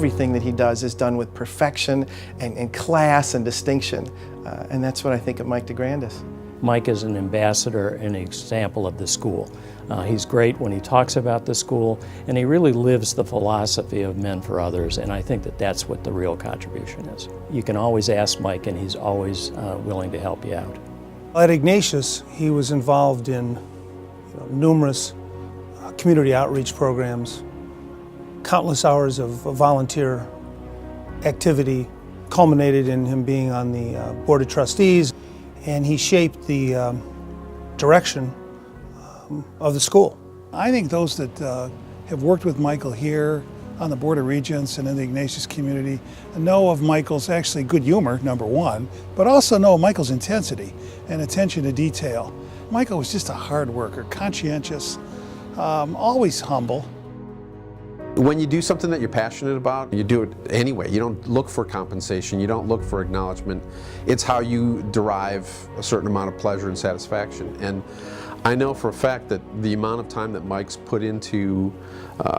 everything that he does is done with perfection and class and distinction. And that's what I think of Mike DeGrandis. Mike is an ambassador and an example of the school. He's great when he talks about the school, and he really lives the philosophy of men for others, and I think that that's what the real contribution is. You can always ask Mike, and he's always willing to help you out. At Ignatius, he was involved in numerous community outreach programs, countless hours of volunteer activity, culminated in him being on the Board of Trustees, and he shaped the direction of the school. I think those that have worked with Michael here on the Board of Regents and in the Ignatius community know of Michael's actually good humor, number one, but also know Michael's intensity and attention to detail. Michael was just a hard worker, conscientious, always humble. When you do something that you're passionate about, you do it anyway. You don't look for compensation, you don't look for acknowledgement. It's how you derive a certain amount of pleasure and satisfaction. And I know for a fact that the amount of time that Mike's put into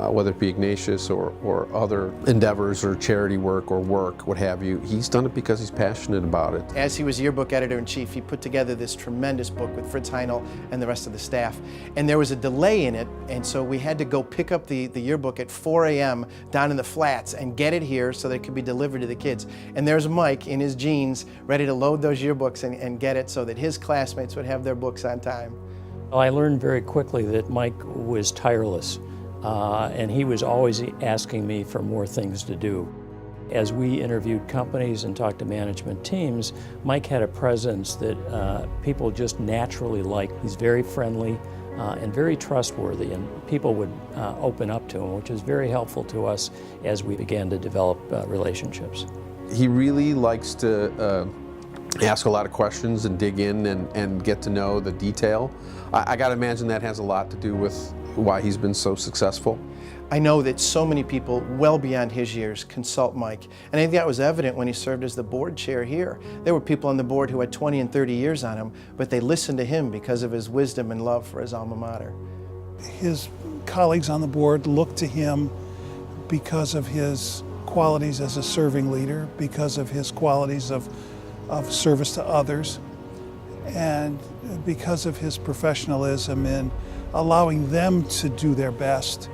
whether it be Ignatius or other endeavors or charity work or work, what have you, he's done it because he's passionate about it. As he was yearbook editor-in-chief, he put together this tremendous book with Fritz Heinel and the rest of the staff. And there was a delay in it, and so we had to go pick up the yearbook at 4 a.m. down in the flats and get it here so that it could be delivered to the kids. And there's Mike in his jeans ready to load those yearbooks and get it so that his classmates would have their books on time. Well, I learned very quickly that Mike was tireless, and he was always asking me for more things to do. As we interviewed companies and talked to management teams, Mike had a presence that people just naturally liked. He's very friendly and very trustworthy, and people would open up to him, which was very helpful to us as we began to develop relationships. He really likes to ask a lot of questions and dig in and get to know the detail. I got to imagine that has a lot to do with why he's been so successful. I know that so many people well beyond his years consult Mike, and I think that was evident when he served as the board chair here. There were people on the board who had 20 and 30 years on him, but they listened to him because of his wisdom and love for his alma mater. His colleagues on the board looked to him because of his qualities as a serving leader, because of his qualities of service to others, and because of his professionalism in allowing them to do their best.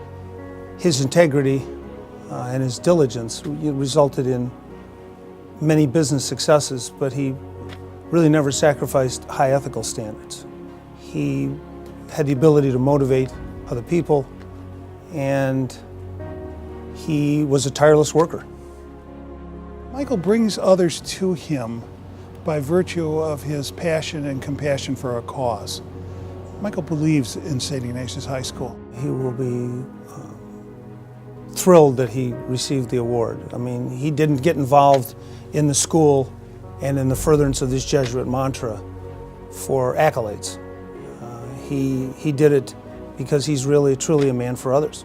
His integrity and his diligence resulted in many business successes, but he really never sacrificed high ethical standards. He had the ability to motivate other people, and he was a tireless worker. Michael brings others to him by virtue of his passion and compassion for a cause. Michael believes in St. Ignatius High School. He will be thrilled that he received the award. I mean, he didn't get involved in the school and in the furtherance of this Jesuit mantra for accolades. He did it because he's really truly a man for others.